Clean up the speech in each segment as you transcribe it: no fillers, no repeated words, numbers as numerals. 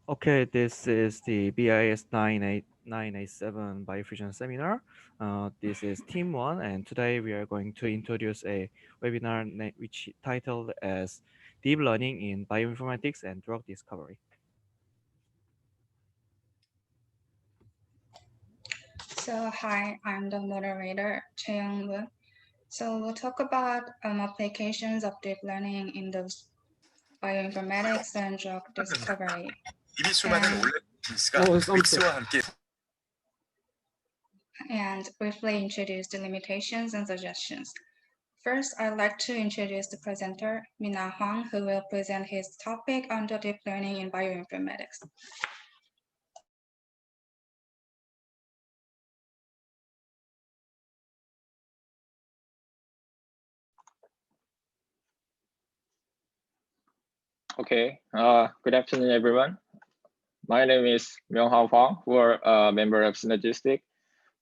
Okay, this is the BIS987 Biofusion seminar. This is team one, and today we are going to introduce a webinar which titled as Deep Learning in Bioinformatics and Drug Discovery. So hi, I'm the moderator, Cheyang. So we'll talk about applications of deep learning in the bioinformatics and drug discovery. 입이 수많은 And, 온라인 비즈니스가 믹스와 함께 and briefly introduce the limitations and suggestions. First, I'd like to introduce the presenter, Mina Huang, who will present his topic on the deep learning in bioinformatics. Okay, good afternoon, everyone. My name is Myung-Hao Huang, who are a member of Synergistic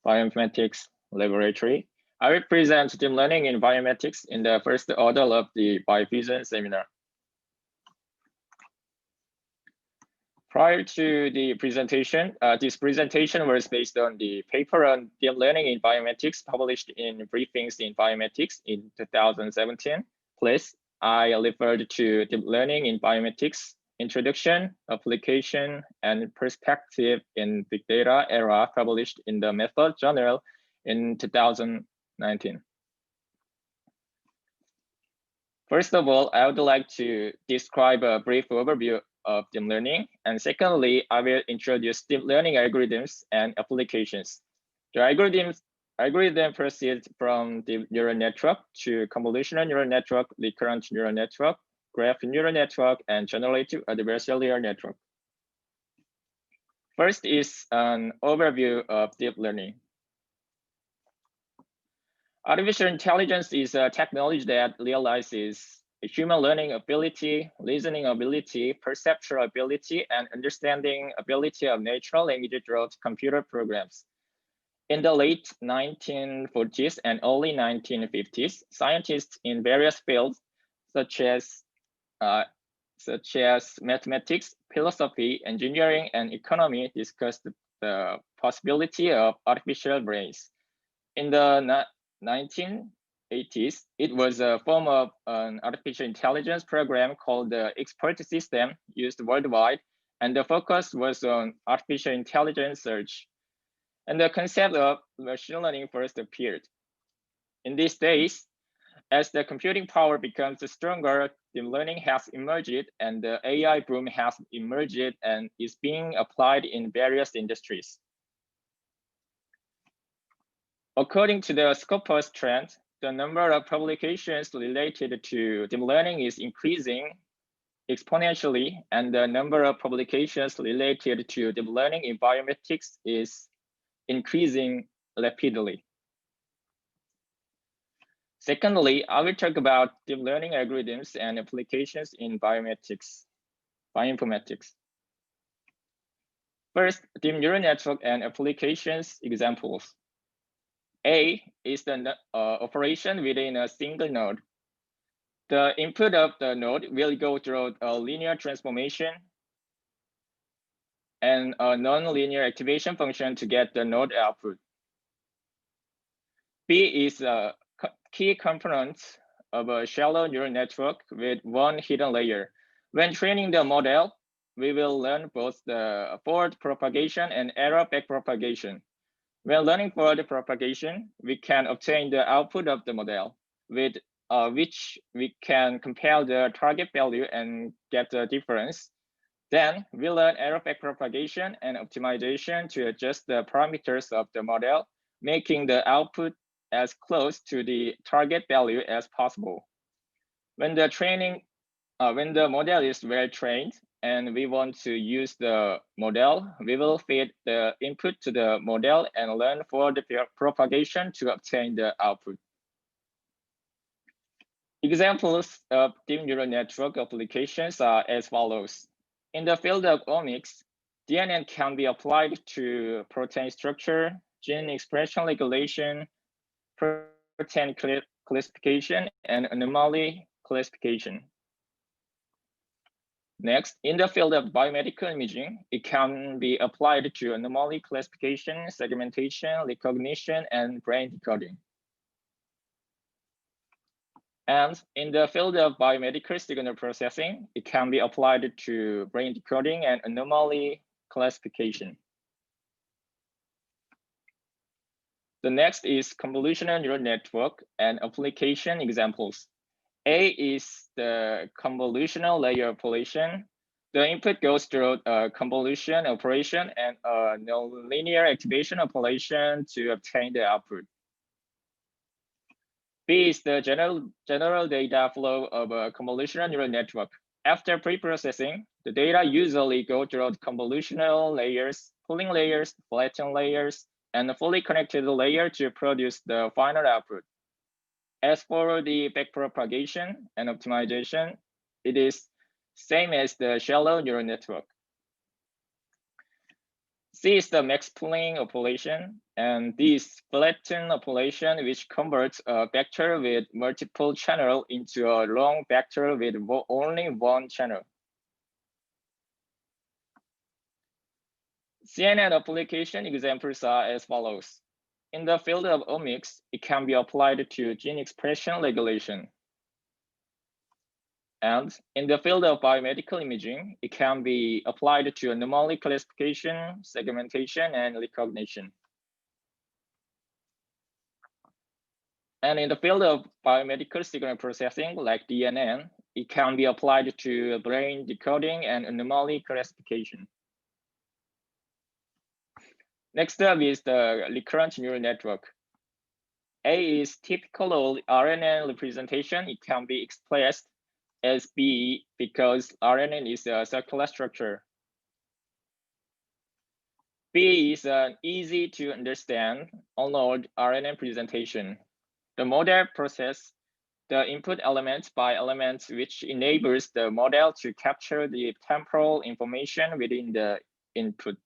Bioinformatics Laboratory. I will present deep learning in bioinformatics in the first order of the Biofusion seminar. Prior to the presentation, this presentation was based on the paper on deep learning in bioinformatics published in Briefings in Bioinformatics in 2017. Please, I referred to deep learning in bioinformatics, introduction, application, and perspective in big data era published in the Method Journal in 2019. First of all, I would like to describe a brief overview of deep learning. And secondly, I will introduce deep learning algorithms and applications. The algorithm proceeds from the neural network to convolutional neural network, recurrent neural network, graph neural network, and generative adversarial network. First is an overview of deep learning. Artificial intelligence is a technology that realizes human learning ability, reasoning ability, perceptual ability, and understanding ability of natural language through computer programs. In the late 1940s and early 1950s, scientists in various fields, such as mathematics, philosophy, engineering, and economy, discussed the possibility of artificial brains. In the 1980s, it was a form of an artificial intelligence program called the Expert System used worldwide, and the focus was on artificial intelligence search. And the concept of machine learning first appeared. In these days, as the computing power becomes stronger, deep learning has emerged and the AI boom has emerged and is being applied in various industries. According to the Scopus trend, the number of publications related to deep learning is increasing exponentially, and the number of publications related to deep learning in bioinformatics is increasing rapidly. Secondly, I will talk about deep learning algorithms and applications in bioinformatics. First, deep neural network and applications examples. A is the operation within a single node. The input of the node will go through a linear transformation and a non-linear activation function to get the node output. B is a key component of a shallow neural network with one hidden layer. When training the model, we will learn both the forward propagation and error back propagation. When learning forward propagation, we can obtain the output of the model, with which we can compare the target value and get the difference. Then we learn error back propagation and optimization to adjust the parameters of the model, making the output as close to the target value as possible. When the model is well trained and we want to use the model, we will feed the input to the model and learn for the propagation to obtain the output. Examples of deep neural network applications are as follows. In the field of omics, DNA can be applied to protein structure, gene expression regulation, protein classification, and anomaly classification. Next, in the field of biomedical imaging, it can be applied to anomaly classification, segmentation, recognition, and brain decoding. And in the field of biomedical signal processing, it can be applied to brain decoding and anomaly classification. The next is convolutional neural network and application examples. A is the convolutional layer operation. The input goes through a convolution operation and a nonlinear activation operation to obtain the output. B is the general data flow of a convolutional neural network. After pre-processing, the data usually go through convolutional layers, pooling layers, flattened layers, and a fully connected layer to produce the final output. As for the backpropagation and optimization, it is same as the shallow neural network. C is the max pooling operation, and D is flattened operation, which converts a vector with multiple channels into a long vector with only one channel. CNN application examples are as follows. In the field of omics, it can be applied to gene expression regulation. And in the field of biomedical imaging, it can be applied to anomaly classification, segmentation, and recognition. And in the field of biomedical signal processing, like DNN, it can be applied to brain decoding and anomaly classification. Next up is the recurrent neural network. A is typical RNN representation. It can be expressed as B because RNN is a circular structure. B is an easy to understand on-node RNN presentation. The model process the input element by element, which enables the model to capture the temporal information within the input.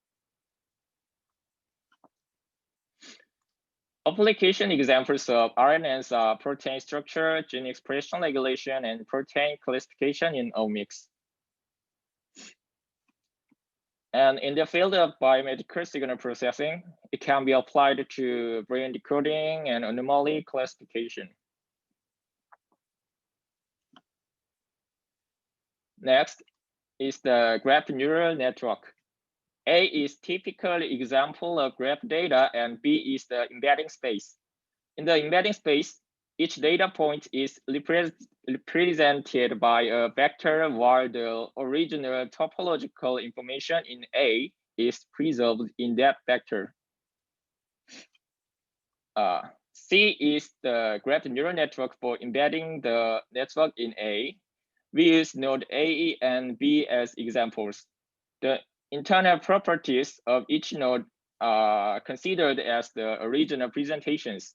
Application examples of RNNs are protein structure, gene expression regulation, and protein classification in omics. And in the field of biomedical signal processing, it can be applied to brain decoding and anomaly classification. Next is the graph neural network. A is typical example of graph data, and B is the embedding space. In the embedding space, each data point is represented by a vector, while the original topological information in A is preserved in that vector. C is the graph neural network for embedding the network in A. We use node A and B as examples. The internal properties of each node are considered as the original presentations.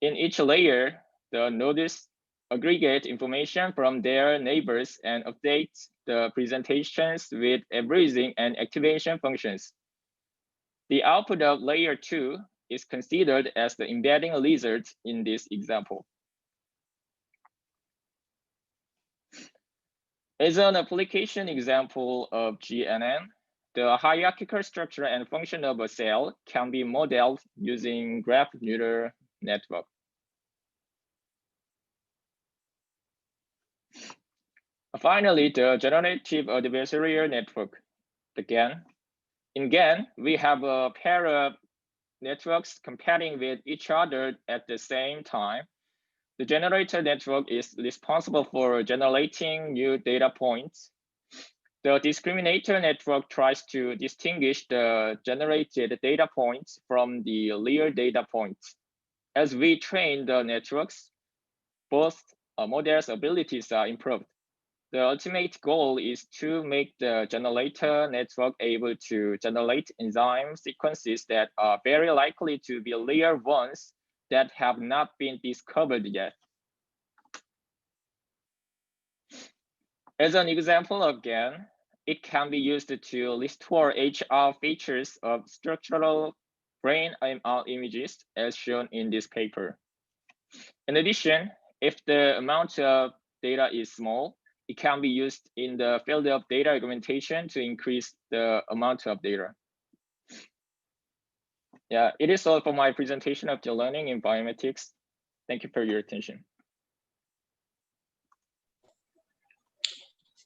In each layer, the nodes aggregate information from their neighbors and update the presentations with averaging and activation functions. The output of layer 2 is considered as the embedding lizard in this example. As an application example of GNN, the hierarchical structure and function of a cell can be modeled using graph neural network. Finally, the generative adversarial network, the GAN. In GAN, we have a pair of networks competing with each other at the same time. The generator network is responsible for generating new data points. The discriminator network tries to distinguish the generated data points from the real data points. As we train the networks, both models' abilities are improved. The ultimate goal is to make the generator network able to generate enzyme sequences that are very likely to be real ones that have not been discovered yet. As an example of GAN, it can be used to restore HR features of structural brain MR images as shown in this paper. In addition, if the amount of data is small, it can be used in the field of data augmentation to increase the amount of data. Yeah, it is all for my presentation of the learning in bioinformatics. Thank you for your attention.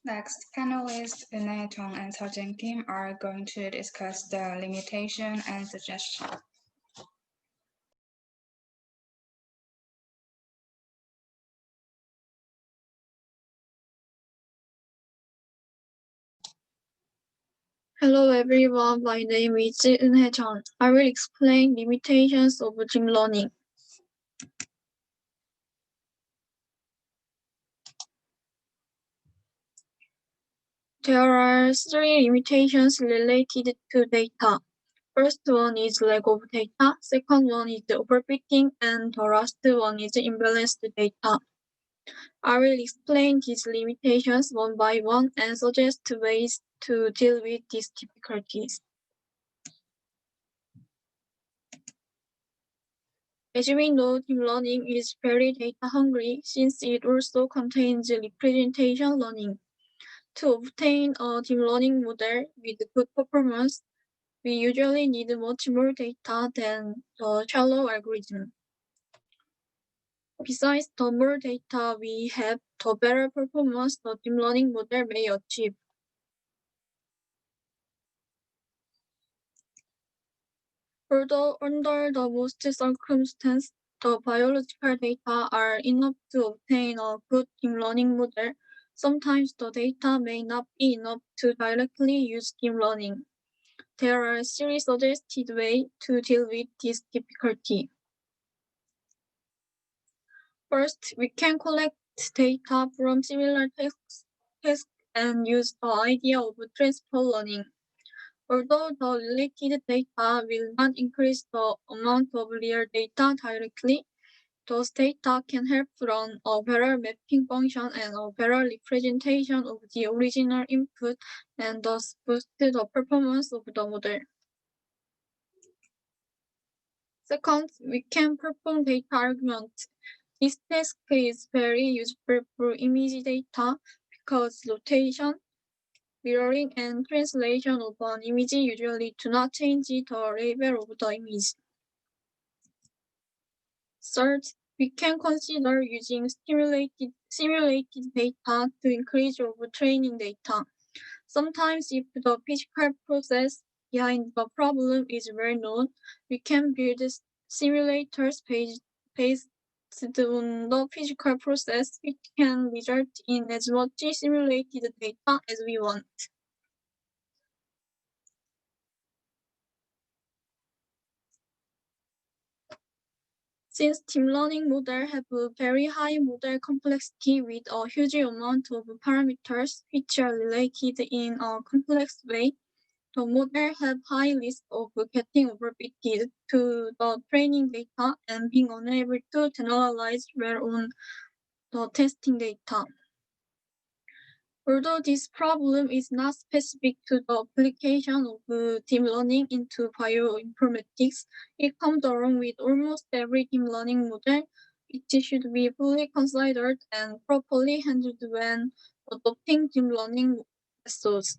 Next, panelists Vinay Tong and Sajeng Kim are going to discuss the limitation and suggestion. Hello everyone, my name is Eun-hye Jeon. I will explain limitations of deep learning. There are three limitations related to data. First one is lack of data, second one is overfitting, and the last one is imbalanced data. I will explain these limitations one by one and suggest ways to deal with these difficulties. As we know, deep learning is very data hungry since it also contains representation learning. To obtain a deep learning model with good performance, we usually need much more data than the shallow algorithm. Besides, the more data we have, the better performance the deep learning model may achieve. Although under the most circumstances, the biological data are enough to obtain a good deep learning model, sometimes the data may not be enough to directly use deep learning. There are three suggested ways to deal with this difficulty. First, we can collect data from similar tasks and use the idea of transfer learning. Although the related data will not increase the amount of real data directly, those data can help run a better mapping function and a better representation of the original input and thus boost the performance of the model. Second, we can perform data argument. This task is very useful for image data because rotation, mirroring, and translation of an image usually do not change the label of the image. Third, we can consider using simulated data to increase over training data. Sometimes if the physical process behind the problem is well known, we can build simulators based on the physical process, which can result in as much simulated data as we want. Since deep learning models have a very high model complexity with a huge amount of parameters which are related in a complex way, the model have high risk of getting overfitted to the training data and being unable to generalize well on the testing data. Although this problem is not specific to the application of deep learning into bioinformatics, it comes along with almost every deep learning model, which should be fully considered and properly handled when adopting deep learning methods.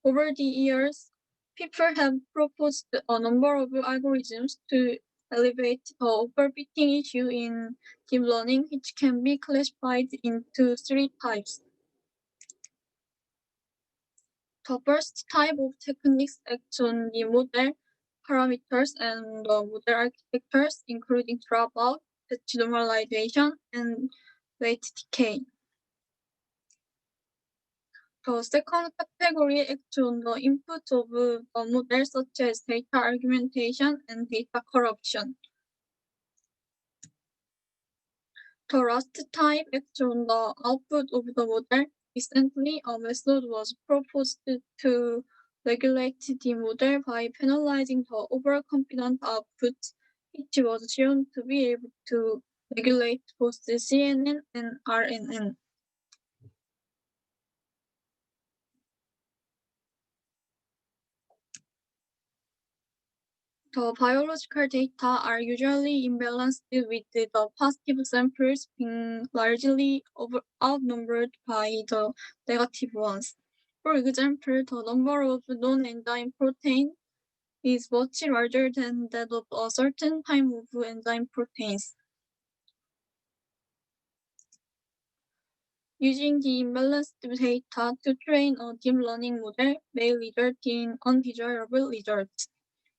Over the years, people have proposed a number of algorithms to alleviate the overfitting issue in deep learning, which can be classified into three types. The first type of techniques act on the model parameters and the model architectures, including dropout, patch normalization, and weight decay. The second category acts on the input of the model, such as data argumentation and data corruption. The last type acts on the output of the model. Recently, a method was proposed to regulate the model by penalizing the overconfident output, which was shown to be able to regulate both the CNN and RNN. The biological data are usually imbalanced with the positive samples being largely outnumbered by the negative ones. For example, the number of non-enzyme protein is much larger than that of a certain type of enzyme proteins. Using the imbalanced data to train a deep learning model may result in undesirable results.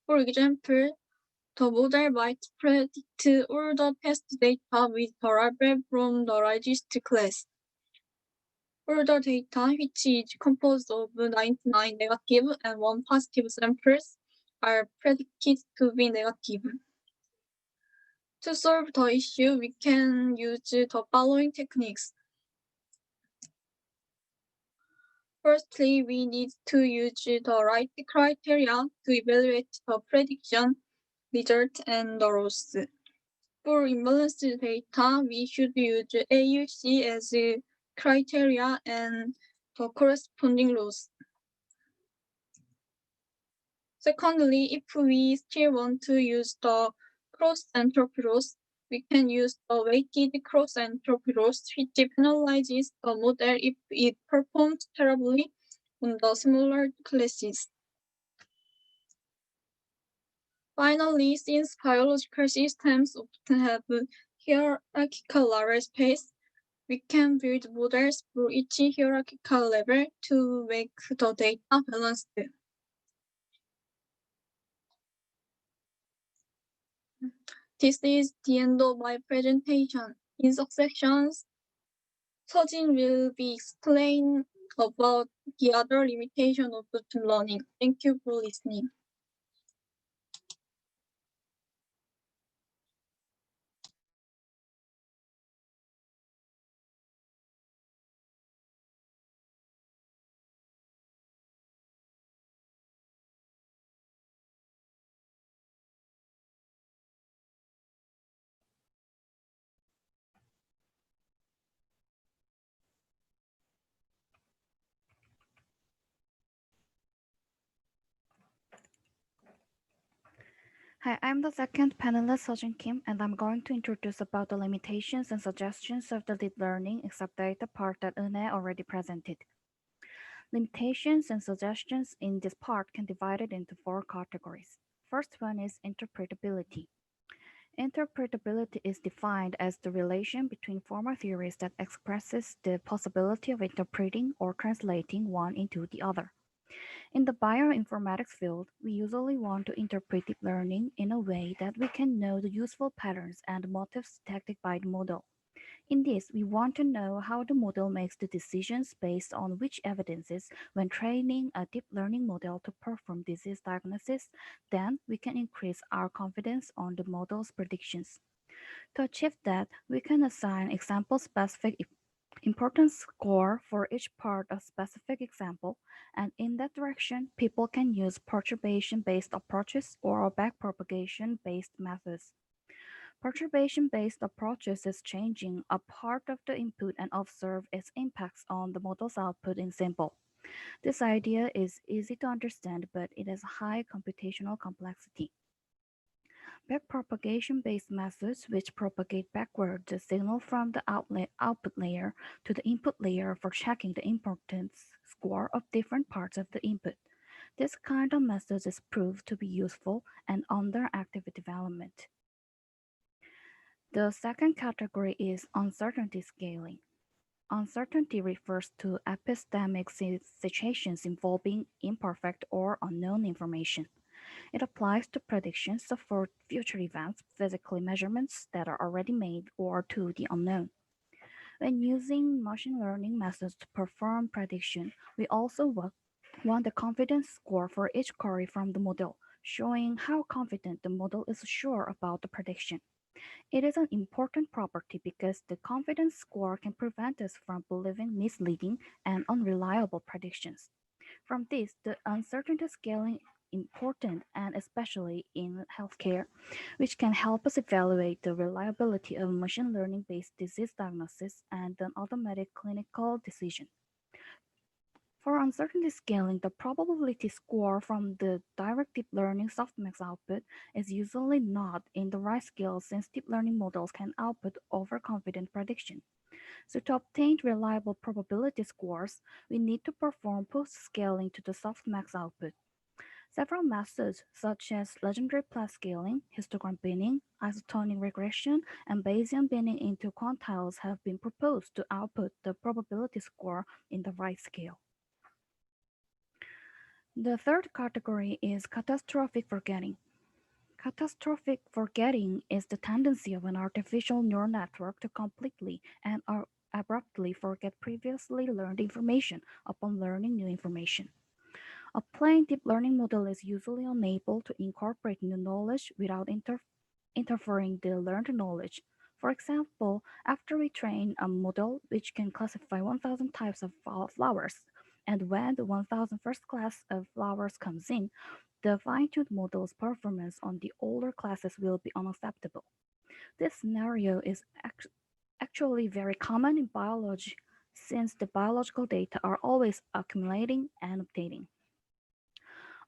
For example, the model might predict all the past data with variable from the largest class. All the data, which is composed of 99 negative and 1 positive samples, are predicted to be negative. To solve the issue, we can use the following techniques. Firstly, we need to use the right criteria to evaluate the prediction, result, and the loss. For imbalanced data, we should use AUC as a criteria and the corresponding loss. Secondly, if we still want to use the cross-entropy loss, we can use the weighted cross-entropy loss, which penalizes the model if it performs terribly on the smaller classes. Finally, since biological systems often have hierarchical array space, we can build models for each hierarchical level to make the data balanced. This is the end of my presentation. In successions, Sojin will be explained about the other limitation of deep learning. Thank you for listening. Hi, I'm the second panelist, Sojin Kim, and I'm going to introduce about the limitations and suggestions of the deep learning, except the part that Une already presented. Limitations and suggestions in this part can be divided into 4 categories. First one is interpretability. Interpretability is defined as the relation between formal theories that expresses the possibility of interpreting or translating one into the other. In the bioinformatics field, we usually want to interpret deep learning in a way that we can know the useful patterns and motives detected by the model. In this, we want to know how the model makes the decisions based on which evidences when training a deep learning model to perform disease diagnosis, then we can increase our confidence on the model's predictions. To achieve that, we can assign example-specific importance score for each part of specific example, and in that direction, people can use perturbation-based approaches or backpropagation-based methods. Perturbation-based approaches is changing a part of the input and observe its impacts on the model's output in simple. This idea is easy to understand, but it has high computational complexity. Backpropagation-based methods which propagate backward the signal from the output layer to the input layer for checking the importance score of different parts of the input. This kind of methods is proved to be useful and under active development. The second category is uncertainty scaling. Uncertainty refers to epistemic situations involving imperfect or unknown information. It applies to predictions for future events, physical measurements that are already made, or to the unknown. When using machine learning methods to perform prediction, we also want the confidence score for each query from the model, showing how confident the model is sure about the prediction. It is an important property because the confidence score can prevent us from believing misleading and unreliable predictions. From this, the uncertainty scaling important and especially in healthcare, which can help us evaluate the reliability of machine learning based disease diagnosis and an automatic clinical decision. For uncertainty scaling, the probability score from the direct deep learning softmax output is usually not in the right scale since deep learning models can output overconfident prediction. So to obtain reliable probability scores, we need to perform post-scaling to the softmax output. Several methods such as legendary plot scaling, histogram binning, isotonic regression, and Bayesian binning into quantiles have been proposed to output the probability score in the right scale. The third category is catastrophic forgetting. Catastrophic forgetting is the tendency of an artificial neural network to completely and abruptly forget previously learned information upon learning new information. A plain deep learning model is usually unable to incorporate new knowledge without interfering the learned knowledge. For example, after we train a model which can classify 1,000 types of flowers, and when the 1,000 first class of flowers comes in, the fine-tuned model's performance on the older classes will be unacceptable. This scenario is actually very common in biology since the biological data are always accumulating and updating.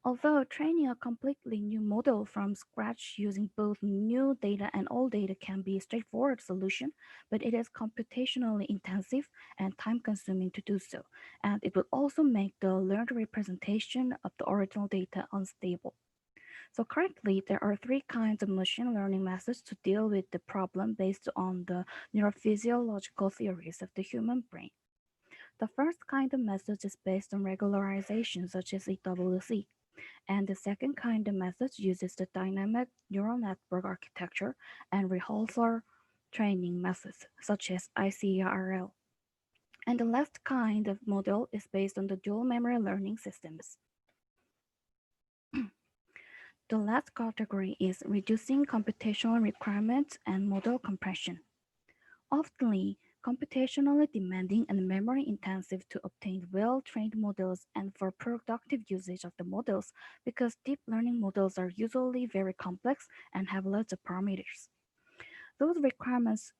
Although training a completely new model from scratch using both new data and old data can be a straightforward solution, but it is computationally intensive and time-consuming to do so, and it will also make the learned representation of the original data unstable. So currently, there are three kinds of machine learning methods to deal with the problem based on the neurophysiological theories of the human brain. The first kind of method is based on regularization, such as EWC. And the second kind of method uses the dynamic neural network architecture and rehearsal training methods, such as ICRL. And the last kind of model is based on the dual memory learning systems. The last category is reducing computational requirements and model compression. Often, computationally demanding and memory intensive to obtain well-trained models and for productive usage of the models because deep learning models are usually very complex and have lots of parameters. Those requirements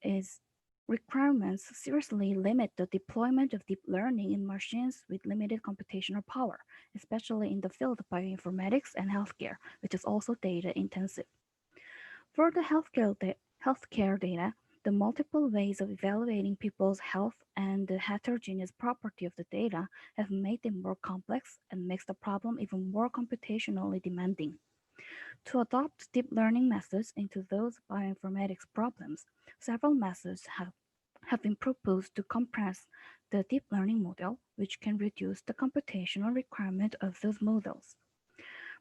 seriously limit the deployment of deep learning in machines with limited computational power, especially in the field of bioinformatics and healthcare, which is also data intensive. For the healthcare data, the multiple ways of evaluating people's health and the heterogeneous property of the data have made them more complex and makes the problem even more computationally demanding. To adopt deep learning methods into those bioinformatics problems, several methods have been proposed to compress the deep learning model, which can reduce the computational requirement of those models.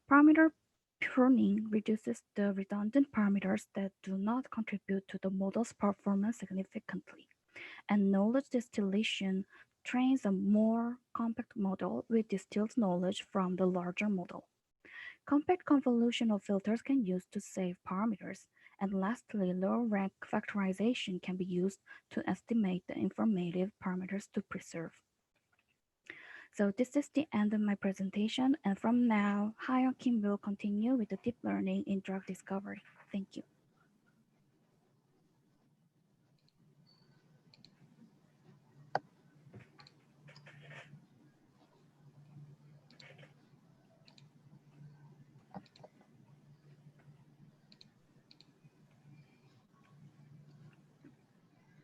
Parameter pruning reduces the redundant parameters that do not contribute to the model's performance significantly, and knowledge distillation trains a more compact model with distilled knowledge from the larger model. Compact convolutional filters can be used to save parameters, and lastly, low-rank factorization can be used to estimate the informative parameters to preserve. So this is the end of my presentation, and from now, Hayeon Kim will continue with the deep learning in drug discovery. Thank you.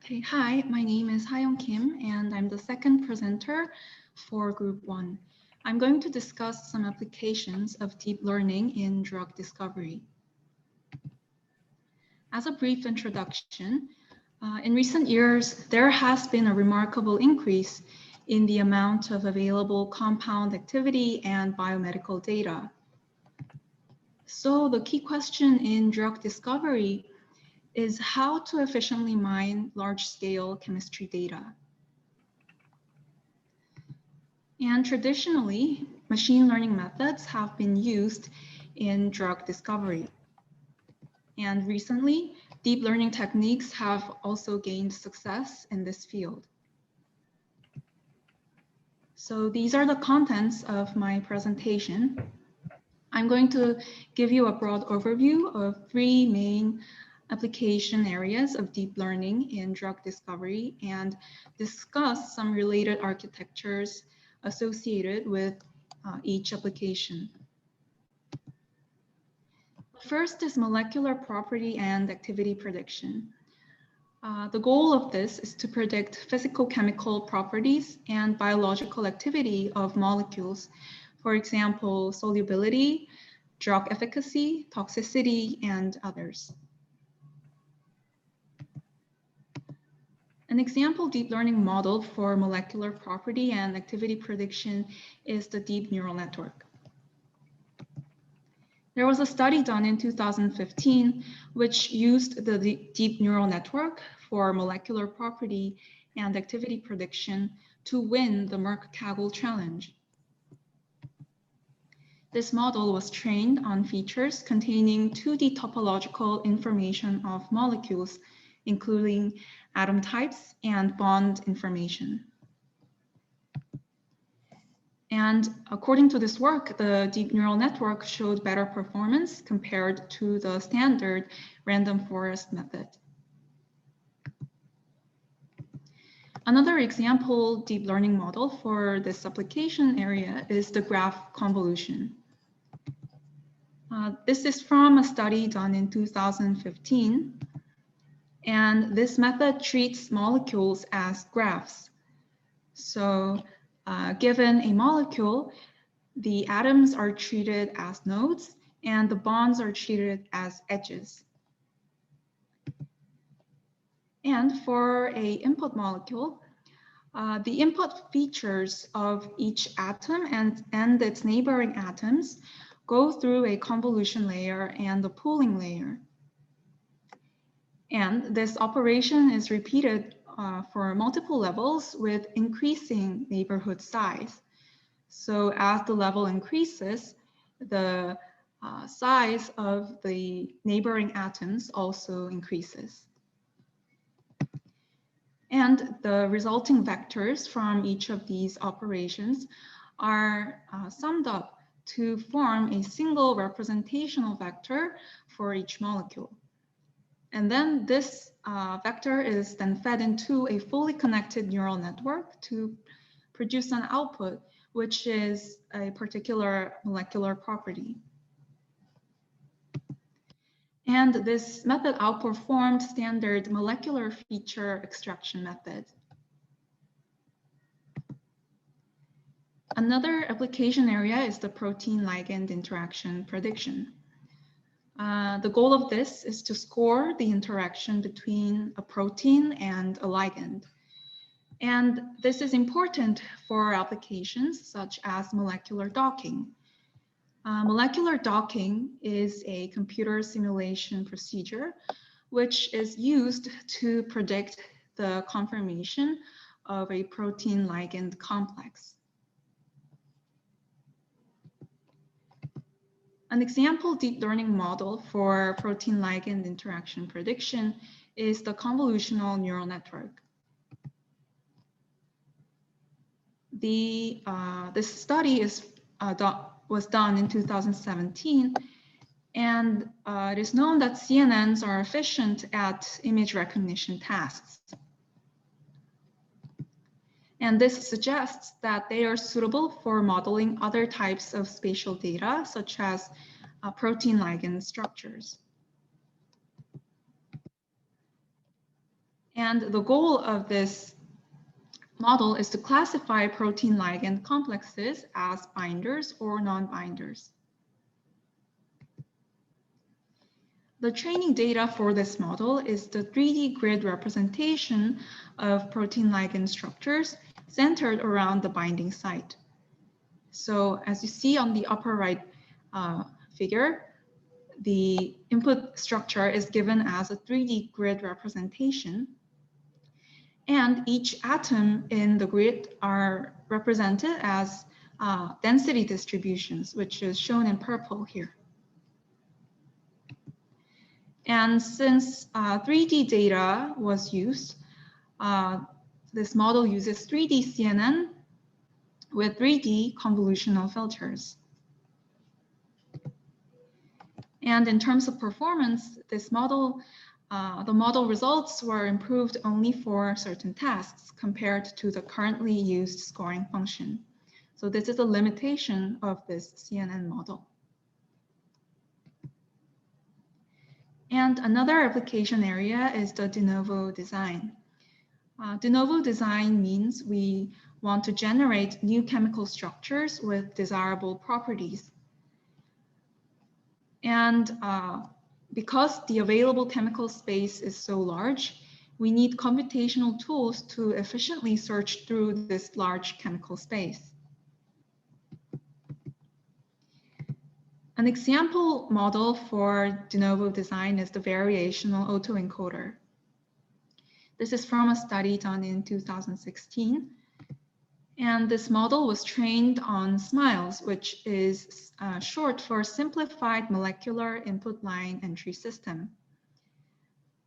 Okay, hi, my name is Hayeon Kim, and I'm the second presenter for Group 1. I'm going to discuss some applications of deep learning in drug discovery. As a brief introduction, in recent years, there has been a remarkable increase in the amount of available compound activity and biomedical data. So the key question in drug discovery is how to efficiently mine large-scale chemistry data. And traditionally, machine learning methods have been used in drug discovery. And recently, deep learning techniques have also gained success in this field. So these are the contents of my presentation. I'm going to give you a broad overview of three main application areas of deep learning in drug discovery and discuss some related architectures associated with each application. First is molecular property and activity prediction. The goal of this is to predict physical-chemical properties and biological activity of molecules. For example, solubility, drug efficacy, toxicity, and others. An example deep learning model for molecular property and activity prediction is the deep neural network. There was a study done in 2015 which used the deep neural network for molecular property and activity prediction to win the Merck-Kaggle challenge. This model was trained on features containing 2D topological information of molecules, including atom types and bond information. And according to this work, the deep neural network showed better performance compared to the standard random forest method. Another example deep learning model for this application area is the graph convolution. This is from a study done in 2015. And this method treats molecules as graphs. So given a molecule, the atoms are treated as nodes and the bonds are treated as edges. And for an input molecule, the input features of each atom and its neighboring atoms go through a convolution layer and a pooling layer. And this operation is repeated for multiple levels with increasing neighborhood size. So as the level increases, the size of the neighboring atoms also increases. And the resulting vectors from each of these operations are summed up to form a single representational vector for each molecule. And then this vector is then fed into a fully connected neural network to produce an output, which is a particular molecular property. And this method outperformed standard molecular feature extraction method. Another application area is the protein-ligand interaction prediction. The goal of this is to score the interaction between a protein and a ligand. And this is important for applications such as molecular docking. Molecular docking is a computer simulation procedure which is used to predict the conformation of a protein-ligand complex. An example deep learning model for protein-ligand interaction prediction is the convolutional neural network. This study was done in 2017, and it is known that CNNs are efficient at image recognition tasks. And this suggests that they are suitable for modeling other types of spatial data, such as protein ligand structures. And the goal of this model is to classify protein ligand complexes as binders or non-binders. The training data for this model is the 3D grid representation of protein ligand structures centered around the binding site. So as you see on the upper right figure, the input structure is given as a 3D grid representation. And each atom in the grid are represented as density distributions, which is shown in purple here. And since 3D data was used, this model uses 3D CNN with 3D convolutional filters. And in terms of performance, this model, the model results were improved only for certain tasks compared to the currently used scoring function. So this is a limitation of this CNN model. And another application area is the de novo design. De novo design means we want to generate new chemical structures with desirable properties. And because the available chemical space is so large, we need computational tools to efficiently search through this large chemical space. An example model for de novo design is the variational autoencoder. This is from a study done in 2016. And this model was trained on SMILES, which is short for Simplified Molecular Input Line Entry System.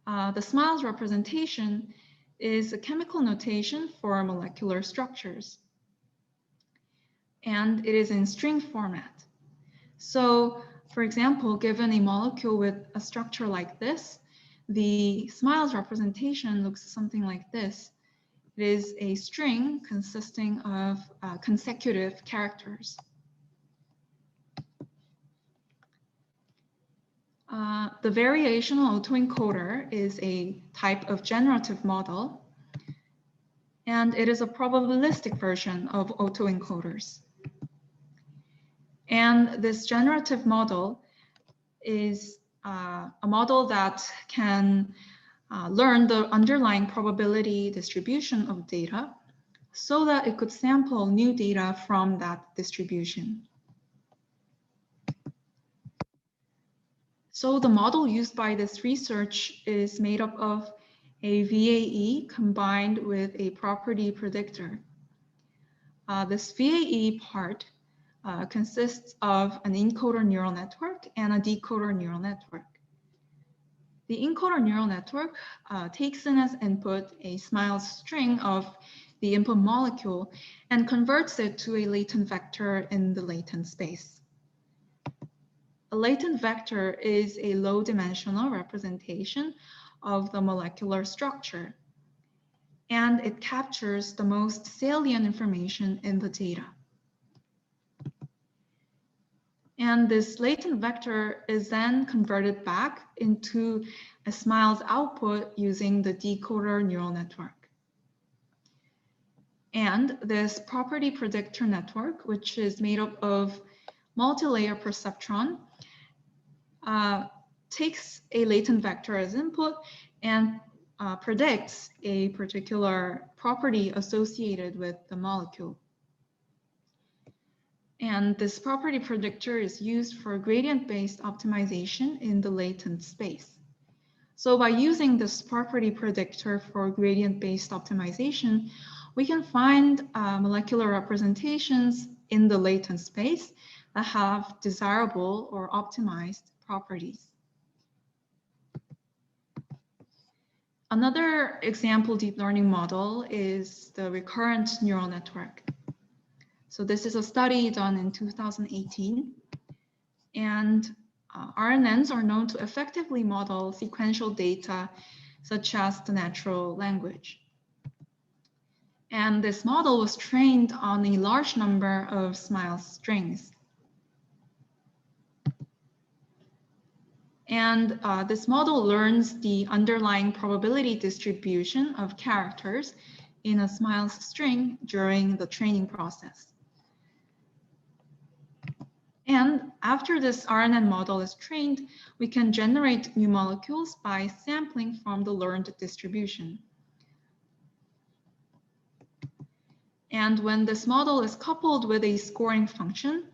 The SMILES representation is a chemical notation for molecular structures. And it is in string format. So, for example, given a molecule with a structure like this, the SMILES representation looks something like this. It is a string consisting of consecutive characters. The variational autoencoder is a type of generative model, and it is a probabilistic version of autoencoders. And this generative model is a model that can learn the underlying probability distribution of data so that it could sample new data from that distribution. So the model used by this research is made up of a VAE combined with a property predictor. This VAE part consists of an encoder neural network and a decoder neural network. The encoder neural network takes in as input a SMILES string of the input molecule and converts it to a latent vector in the latent space. A latent vector is a low-dimensional representation of the molecular structure, and it captures the most salient information in the data. And this latent vector is then converted back into a SMILES output using the decoder neural network. And this property predictor network, which is made up of multi-layer perceptron, takes a latent vector as input and predicts a particular property associated with the molecule. And this property predictor is used for gradient-based optimization in the latent space. So by using this property predictor for gradient-based optimization, we can find molecular representations in the latent space that have desirable or optimized properties. Another example deep learning model is the recurrent neural network. So this is a study done in 2018, and RNNs are known to effectively model sequential data such as the natural language. And this model was trained on a large number of SMILES strings. And this model learns the underlying probability distribution of characters in a SMILES string during the training process. And after this RNN model is trained, we can generate new molecules by sampling from the learned distribution. And when this model is coupled with a scoring function,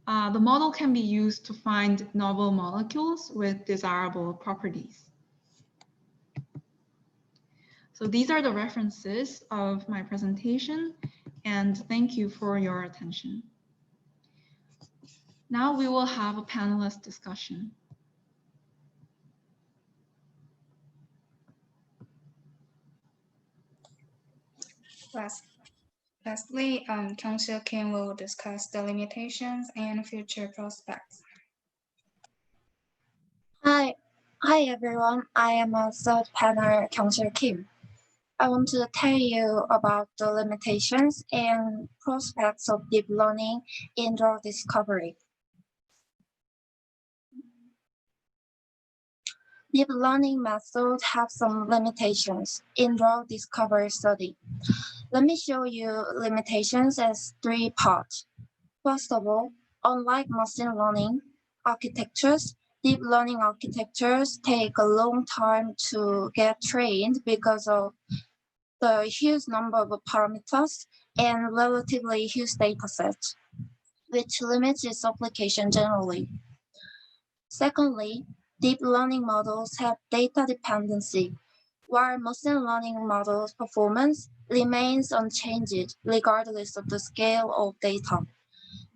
the model can be used to find novel molecules with desirable properties. So these are the references of my presentation, and thank you for your attention. Now we will have a panelist discussion. Lastly, Kyung-Soo Kim will discuss the limitations and future prospects. Hi everyone. I am a third panel, Kyung-Soo Kim. I want to tell you about the limitations and prospects of deep learning in drug discovery. Deep learning methods have some limitations in drug discovery study. Let me show you limitations as three parts. First of all, unlike machine learning architectures, deep learning architectures take a long time to get trained because of the huge number of parameters and relatively huge datasets, which limits its application generally. Secondly, deep learning models have data dependency, while machine learning models' performance remains unchanged regardless of the scale of data.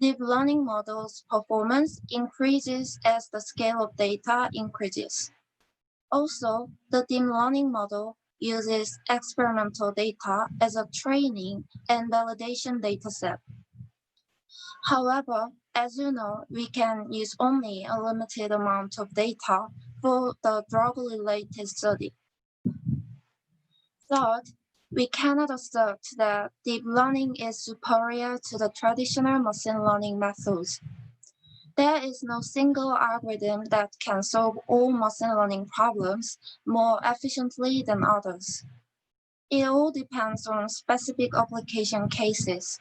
Deep learning models' performance increases as the scale of data increases. Also, the deep learning model uses experimental data as a training and validation dataset. However, as you know, we can use only a limited amount of data for the drug-related study. Third, we cannot assert that deep learning is superior to the traditional machine learning methods. There is no single algorithm that can solve all machine learning problems more efficiently than others. It all depends on specific application cases.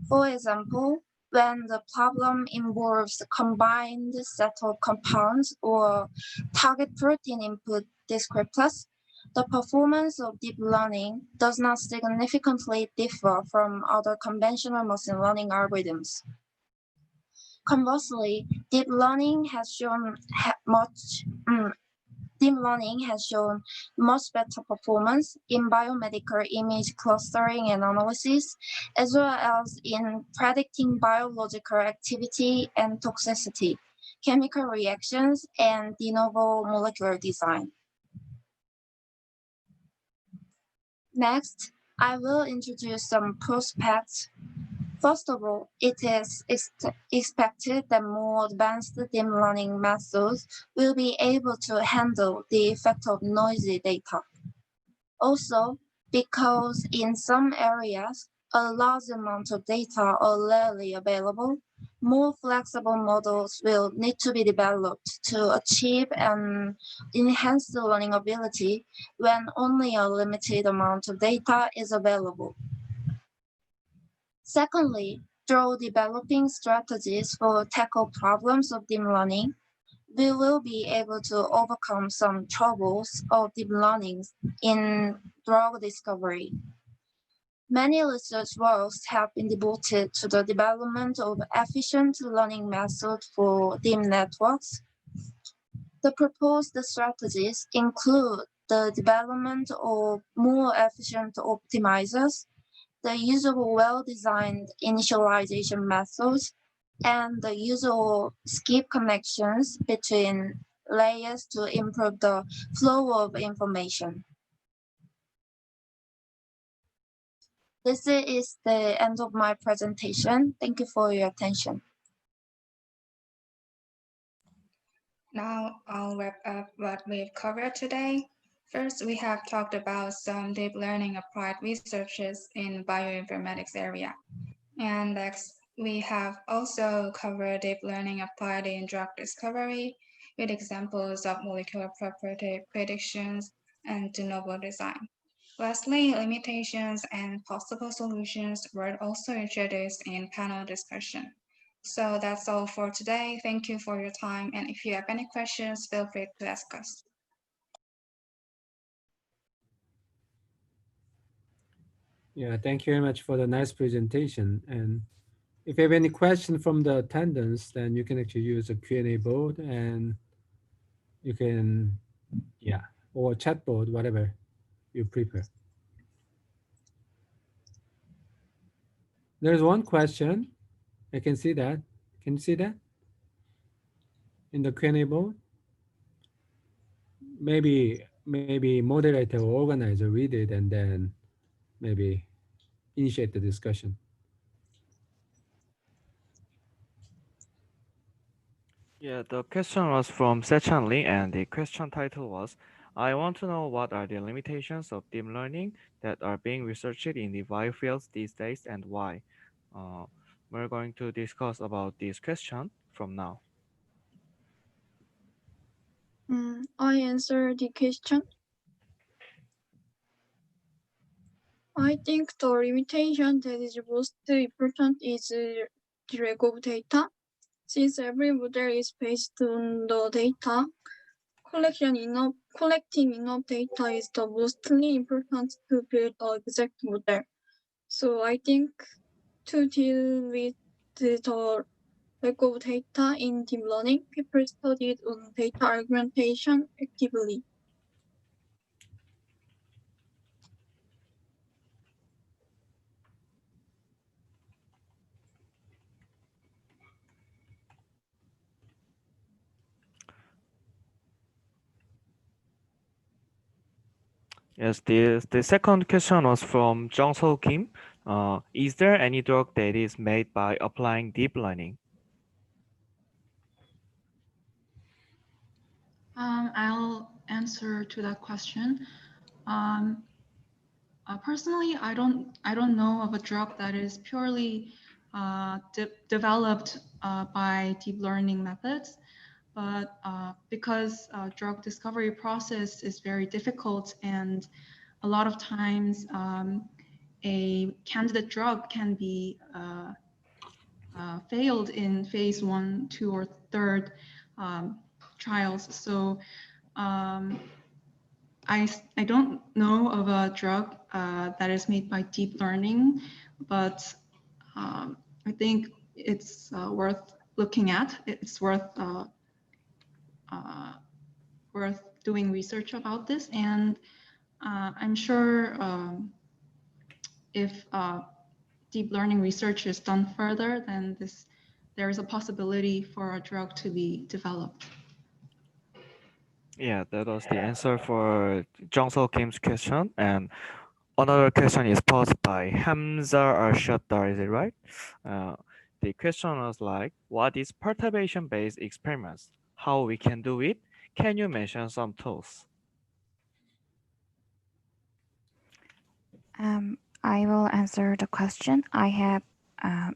For example, when the problem involves a combined set of compounds or target protein input descriptors, the performance of deep learning does not significantly differ from other conventional machine learning algorithms. Conversely, deep learning has shown much better performance in biomedical image clustering and analysis, as well as in predicting biological activity and toxicity, chemical reactions, and de novo molecular design. Next, I will introduce some prospects. First of all, it is expected that more advanced deep learning methods will be able to handle the effect of noisy data. Also, because in some areas, a large amount of data are rarely available, more flexible models will need to be developed to achieve an enhanced learning ability when only a limited amount of data is available. Secondly, through developing strategies for tackle problems of deep learning, we will be able to overcome some troubles of deep learning in drug discovery. Many research works have been devoted to the development of efficient learning methods for deep networks. The proposed strategies include the development of more efficient optimizers, the use of well-designed initialization methods, and the use of skip connections between layers to improve the flow of information. This is the end of my presentation. Thank you for your attention. Now I'll wrap up what we've covered today. First, we have talked about some deep learning applied researches in bioinformatics area. And next, we have also covered deep learning applied in drug discovery with examples of molecular property predictions and de novo design. Lastly, limitations and possible solutions were also introduced in panel discussion. So that's all for today. Thank you for your time. And if you have any questions, feel free to ask us. Yeah, thank you very much for the nice presentation. And if you have any question from the attendants, then you can actually use a Q&A board and you can, yeah, or chat board, whatever you prefer. There's one question. I can see that. Can you see that? In the Q&A board? Maybe moderator or organizer read it and then maybe initiate the discussion. Yeah, the question was from Sechan Lee, and the question title was, I want to know what are the limitations of deep learning that are being researched in the biofields these days and why. Uh, we're going to discuss about this question from now. I answer the question. I think the limitation that is most important is the lack of data. Since every model is based on the data, collecting enough data is the mostly important to build an exact model. So I think to deal with the lack of data in deep learning, people studied on data augmentation actively. Yes, the second question was from Jong-So Kim. Is there any drug that is made by applying deep learning? I'll answer to that question. Personally, I don't know of a drug that is purely developed by deep learning methods, but because drug discovery process is very difficult, and a lot of times a candidate drug can be failed in phase 1, 2, or third trials. So I don't know of a drug that is made by deep learning, but I think it's worth looking at. It's worth doing research about this, and I'm sure if deep learning research is done further, then there is a possibility for a drug to be developed. Yeah, that was the answer for Jong-So Kim's question. And another question is posed by Hamza Arshadar, is it right? Uh, the question was like, what is perturbation-based experiments? How we can do it? Can you mention some tools? I will answer the question. I have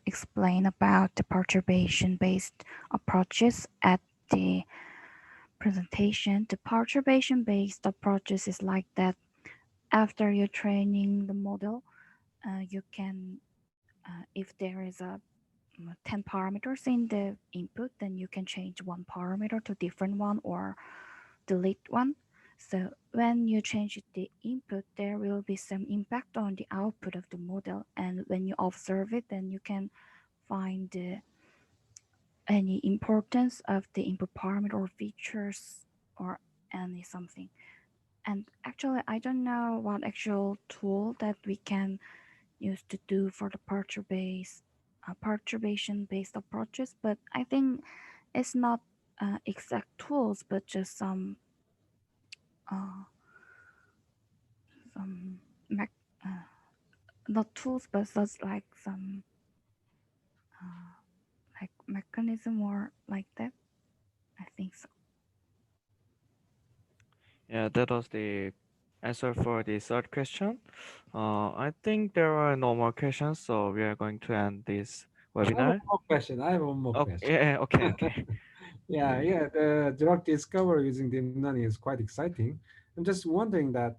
explained about the perturbation-based approaches at the presentation. The perturbation-based approaches is like that. After you're training the model, you can, if there is a 10 parameters in the input, then you can change one parameter to different one or delete one. So when you change the input, there will be some impact on the output of the model. And when you observe it, then you can find any importance of the input parameter or features or any something. And actually, I don't know what actual tool that we can use to do for the perturbation-based approaches, but I think it's not exact tools, but just uh, some not tools, but just like some like mechanism or like that. I think so. Yeah, that was the answer for the third question. I think there are no more questions, so we are going to end this I have one webinar. more question. I have one more Okay, question. yeah, okay, okay. Yeah. The drug discovery using deep learning is quite exciting. I'm just wondering that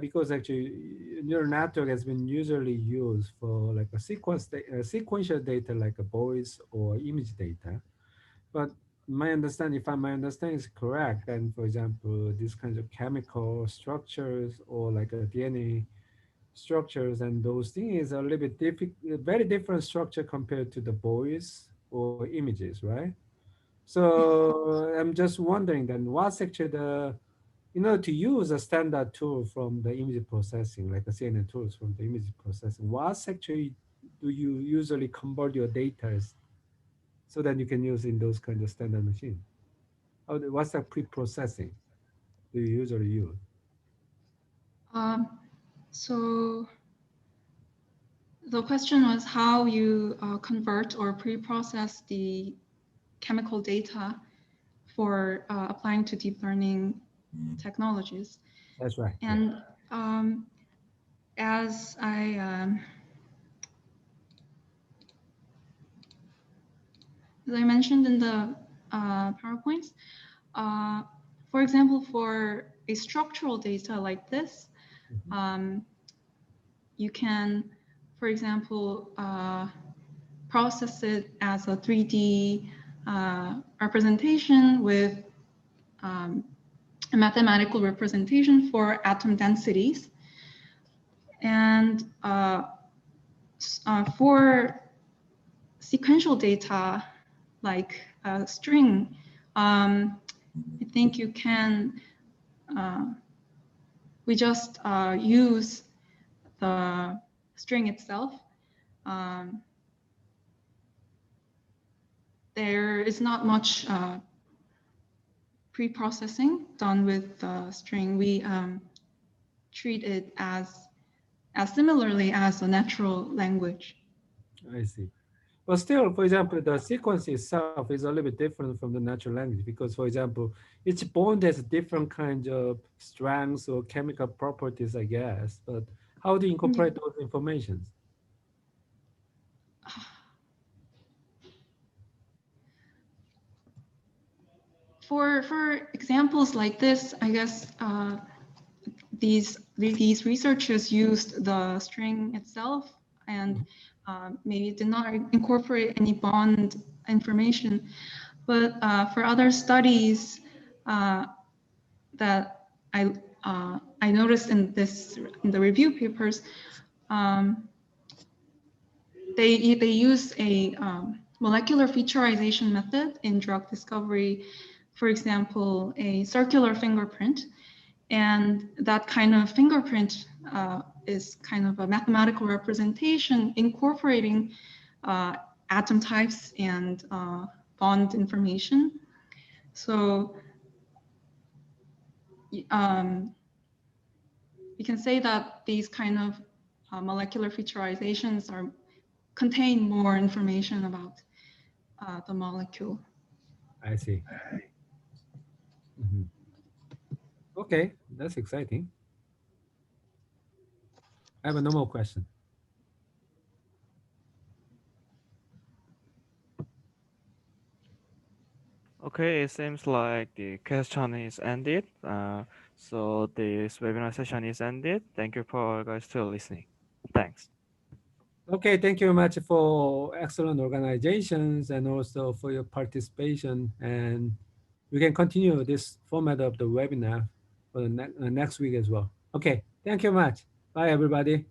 because actually neural network has been usually used for like a sequential data like a voice or image data. But my understanding is correct, then for example, these kinds of chemical structures or like a DNA structures and those things is a little bit very different structure compared to the voice or images, right? So I'm just wondering then what's actually to use a standard tool from the image processing, like the CNN tools from the image processing, what's actually do you usually convert your data so that you can use in those kind of standard machine? What's the pre-processing do you usually use? So the question was how you convert or pre-process the chemical data for applying to deep learning technologies. That's right. And as I mentioned in the PowerPoints, for example, for a structural data like this, you can, for example, process it as a 3D representation with a mathematical representation for atom densities. And for sequential data, like a string, I think you can, we just use the string itself. There is not much pre-processing done with the string. We treat it as similarly as a natural language. I see. But still, for example, the sequence itself is a little bit different from the natural language because, for example, each bond has different kinds of strengths or chemical properties, I guess. But how do you incorporate those informations? For examples like this, I guess these researchers used the string itself and maybe did not incorporate any bond information. But for other studies that I noticed in the review papers, they use a molecular featureization method in drug discovery. For example, a circular fingerprint. And that kind of fingerprint is kind of a mathematical representation incorporating atom types and bond information. So you can say that these kind of molecular featureizations contain more information about the molecule. I see. Okay, that's exciting. I have a normal question. Okay, it seems like the question is ended. So this webinar session is ended. Thank you for guys to listening. Thanks. Okay, thank you very much for excellent organizations and also for your participation. And we can continue this format of the webinar for the next week as well. Okay, thank you very much. Bye, everybody.